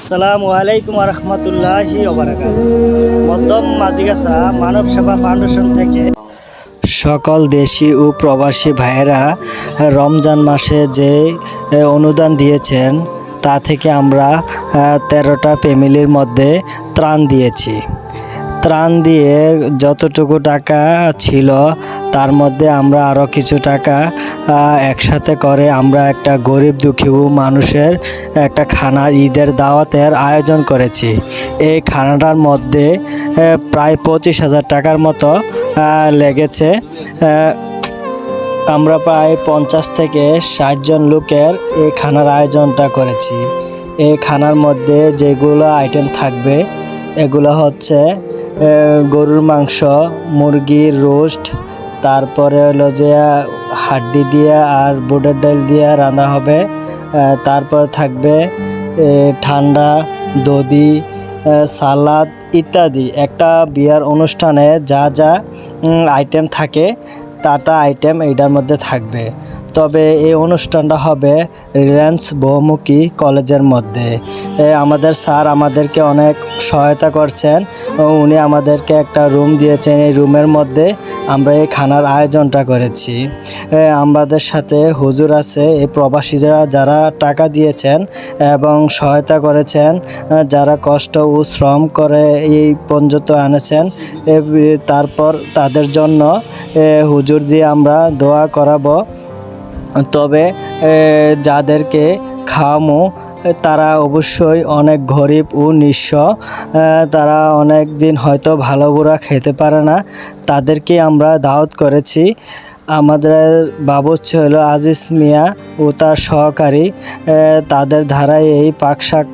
আসসালামু আলাইকুম ওয়া রাহমাতুল্লাহি ওয়া বারাকাতুহু। মধ্যম মাঝিগাছা মানব সেবা ফাউন্ডেশন থেকে সকল দেশি ও প্রবাসী ভাইয়েরা রমজান মাসে যে অনুদান দিয়েছেন তা থেকে আমরা 13টা ফ্যামিলির মধ্যে ত্রাণ দিয়েছি। ত্রাণ দিয়ে যতটুকু টাকা ছিল তার মধ্যে আমরা আরও কিছু টাকা একসাথে করে আমরা একটা গরিব দুঃখী মানুষের একটা খানার ঈদের দাওয়াতের আয়োজন করেছি। এই খানাটার মধ্যে প্রায় 25,000 টাকার মতো লেগেছে। আমরা প্রায় 50 থেকে 60 জন লোকের এই খানার আয়োজনটা করেছি। এই খানার মধ্যে যেগুলো আইটেম থাকবে এগুলো হচ্ছে গরুর মাংস, মুরগির রোস্ট, তারপরে হলো যে হাড্ডি দিয়ে আর বুটের ডাল দিয়ে রান্না হবে। তারপর থাকবে ঠান্ডা, দধি, সালাদ ইত্যাদি। একটা বিয়ার অনুষ্ঠানে যা যা আইটেম থাকে তাটা আইটেম এইটার মধ্যে থাকবে। তবে এই অনুষ্ঠানটা হবে রিলায়েন্স বহুমুখী কলেজের মধ্যে। আমাদের স্যার আমাদেরকে অনেক সহায়তা করছেন, উনি আমাদেরকে একটা রুম দিয়েছেন। এই রুমের মধ্যে আমরা এই খানার আয়োজনটা করেছি। আমাদের সাথে হুজুর আছে, এই প্রবাসীরা যারা টাকা দিয়েছেন এবং সহায়তা করেছেন, যারা কষ্ট ও শ্রম করে এই পর্যন্ত আনেছেন, তারপর তাদের জন্য হুজুর দিয়ে আমরা দোয়া করাবো। তবে যাদেরকে খাওয়ামো তারা অবশ্যই অনেক গরিব ও নিঃস্ব, তারা অনেক দিন হয়তো ভালো বুড়া খেতে পারে না, তাদেরকে আমরা দাওয়াত করেছি। আমাদের বাবুর্চি হলো আজিজ মিয়া ও তার সহকারী, তাদের ধারায় এই পাকশাক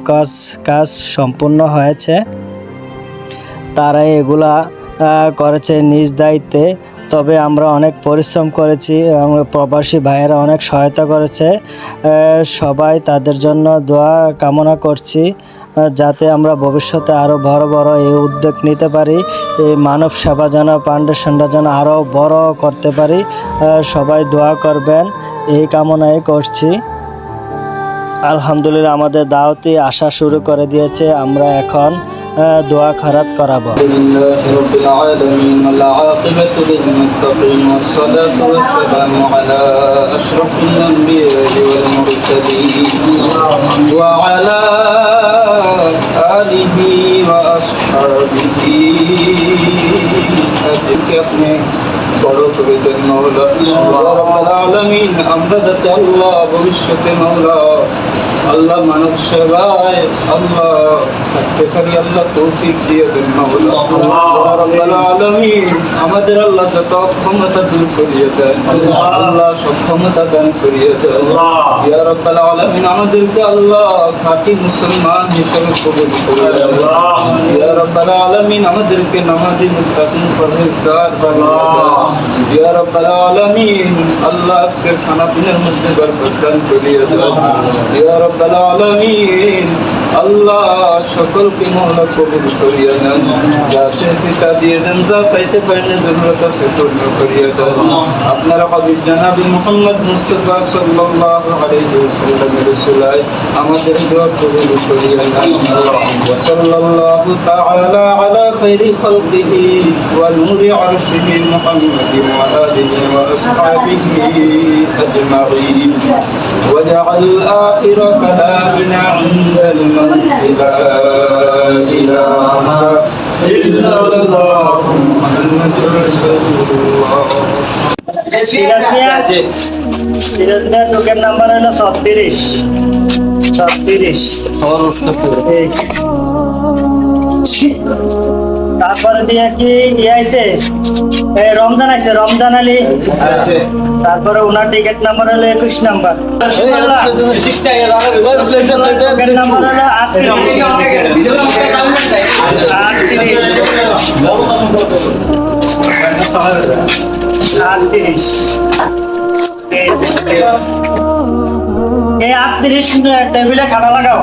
কাজ সম্পূর্ণ হয়েছে। তারা এগুলা করেছে নিজ দায়িত্বে। তবে আমরা অনেক পরিশ্রম করেছি, প্রবাসী ভাইয়েরা অনেক সহায়তা করেছে। সবাই তাদের জন্য দোয়া কামনা করছি, যাতে আমরা ভবিষ্যতে আরও বড় বড় এই উদ্যোগ নিতে পারি। এই মানব সেবা যেন ফাউন্ডেশনটা যেন আরও বড় করতে পারি। সবাই দোয়া করবেন এই কামনাই করছি। আলহামদুলিল্লাহ আমাদের দাওয়াতি আসা শুরু করে দিয়েছে। আমরা এখন দোয়া খরাত করাবো। বড় করে দেন মাওলা। রব্বুল আলামিন আমরা যাতে আল্লাহ ভবিষ্যতে মাওলা আল্লাহ মানব সেবায় আল্লাহ থাকতে পারি, আল্লাহ তৌফিক দিয়ে দেন মাওলা। রব্বুল আলামিন আমাদের আল্লাহ যত অক্ষমতা দূর করিয়ে দেন, আল্লাহ সক্ষমতা দান করিয়ে দেন। ইয়া রব্বুল আলামিন আমাদেরকে আল্লাহ খাঁটি মুসলমান হিসেবে কবুল করে দেন। ইয়া রব্বুল আলামিন আমাদেরকে নামাজি মুত্তাকিন পরহেজগার বানিয়ে দেন। ইয়া রব্বুল আলামিন আল্লাহ আজকের খানা পিনার মধ্যে বরকত দান করিয়ে দেন। ইয়া রব্বুল আলামিন আল্লাহ সকলকে মাওলা কবুল করিয়ে নেন। যা চেয়েছি তা দিয়ে দেন, যা চাইতে পারেন জরুরত আছে পূর্ণ করিয়ে দেন। আপনার হাবিব জনাব মুহাম্মদ মুস্তাফা সাল্লাল্লাহু আলাইহি ওয়াসাল্লামের উসিলায় আমাদের দোয়া কবুল করিয়ে নেন। ওয়া সাল্লাল্লাহু তাআলা আলা খাইরি খালকিহি ওয়া নূরি আরশিহি মুহাম্মাদিন ওয়া আলিহি ওয়া আসহাবিহি আজমাইন। ওয়াজআল আখিরা কালামিনা ইনদাল মাউতি লা ইলাহা ইল্লাল্লাহ মুহাম্মাদুর রাসূলুল্লাহ। সিরাজ মিয়া টোকেন নাম্বার হলো 36। তারপরে দিয়ে কি আইছে রমজান আইছে, রমজান আলী। তারপরে ওনার টিকিট নাম্বার হলো 21 নাম্বার। টিকিট নাম্বার হলো 38। এই 38 টেবিলে খানা লাগাও।